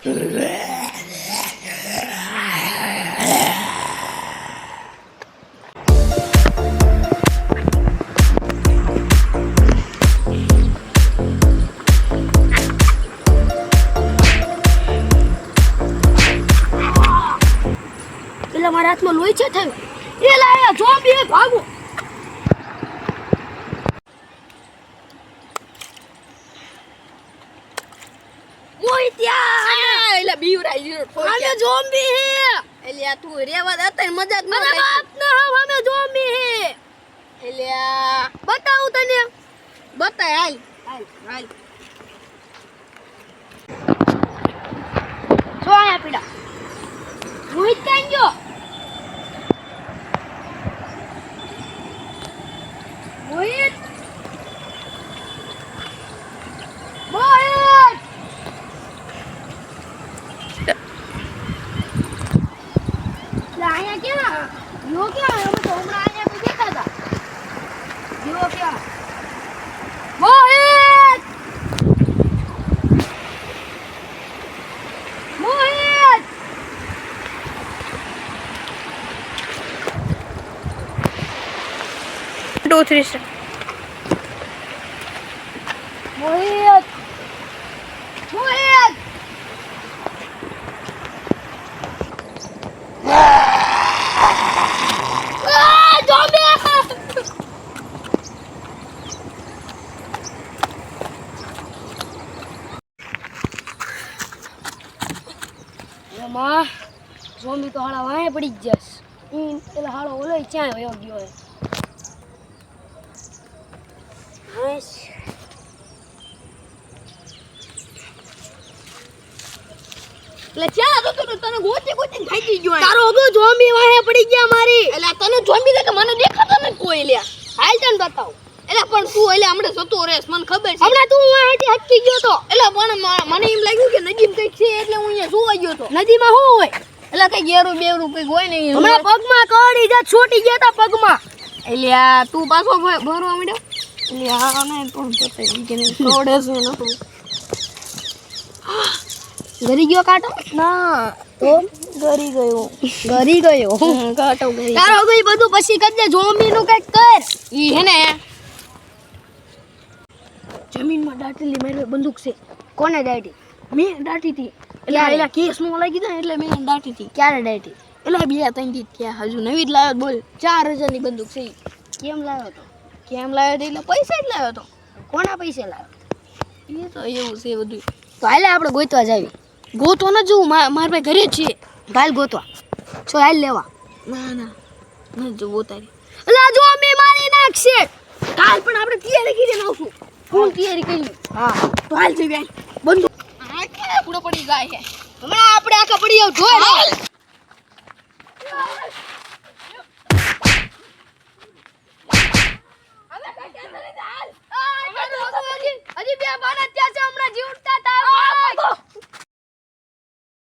પેલા મારા હાથમાં લોહી છે થયું એ લાયા ઝોમ્બી ભાગો ઓય ત્યાં એલા બીવરાઈ ગયો અમે ઝોમ્બી હે એલિયા તું રેવા દે તને મજાક ન કરે બાપ ના હવ અમે ઝોમ્બી હે એલિયા બતાવું તને બતાય હાલ હાલ હાલ જો આયા પીડા રોહિત કાઈ ગયો રોહિત રોહિત આયા ક્યાં યો ક્યાં અમે તો હમણાં આયા તો દેખા હતા યો ક્યાં મોહિત મોહિત Two, three, sir. મોહિત મોહિત માં ઝોમ્બી તો હાડા વાહે પડી જ જસ પેલા હાડો ઓલો ક્યાં વયો ગયો હે એટલે ચાલ તો તને ગોચી ગોચી ખાઈ ગયો તારો અગો ઝોમ્બી વાહે પડી ગયા મારી એટલે તને ઝોમ્બી દેખે મને દેખાતો ન કોઈ લ્યા હાલ તને બતાવ એટલે પણ તું એટલે હમણે જતો રહેસ મને ખબર છે હમણાં તું વાહેથી હટકી ગયો તો એટલે પણ મને એમ લાગ્યું કે નદીમ કઈક છે એટલે હું અહીંયા સુવા ગયો તો નદીમાં શું હોય એટલે કઈ ગેરું બેરું કઈક હોય નહીં હમણાં પગમાં કડી જા છોટી ગયા તા પગમાં એટલે તું પાછો ભરવા માંડ્યો એટલે આ ને પણ પતે કે નહીં કોડે છે ન તું ગરી ગયો કાટો ના તો ગરી ગયો કાટો ગઈ તારો ગઈ બધું પછી કરજે ઝોમ્બી નું કઈક કર ઈ હે ને જમીનમાં દાટેલી મારી બંદૂક છે કોને દાટી મેં દાટી હતી એટલે કેસ નો લાગી જાય એટલે મેં દાટી હતી ક્યારે દાટી એટલે 2-3 દી થયા હજુ નવી જ લાવ્યો બોલ 4000 ની બંદૂક છે કેમ લાવ્યો તો એટલે પૈસા જ લાવ્યો તો કોના પૈસે લાવ્યો એ તો એવું છે બધું તો હાલે આપણે ગોતવા જાવી ગોતવા ન જવું મારા ભાઈ ઘરે જ છે ગાલ ગોતવા છો હાલ લેવા ના ના ન જવું તારી એટલે જો અમે મારી નાખશે કાલ પણ આપણે તૈયારી કરીને આવશું ફૂલ તૈયારી કરી હા તો હાલ જઈ ભાઈ બંધુ આ કે પૂરો પડી જાય છે હમણાં આપણે આખા પડી આવ જોઈ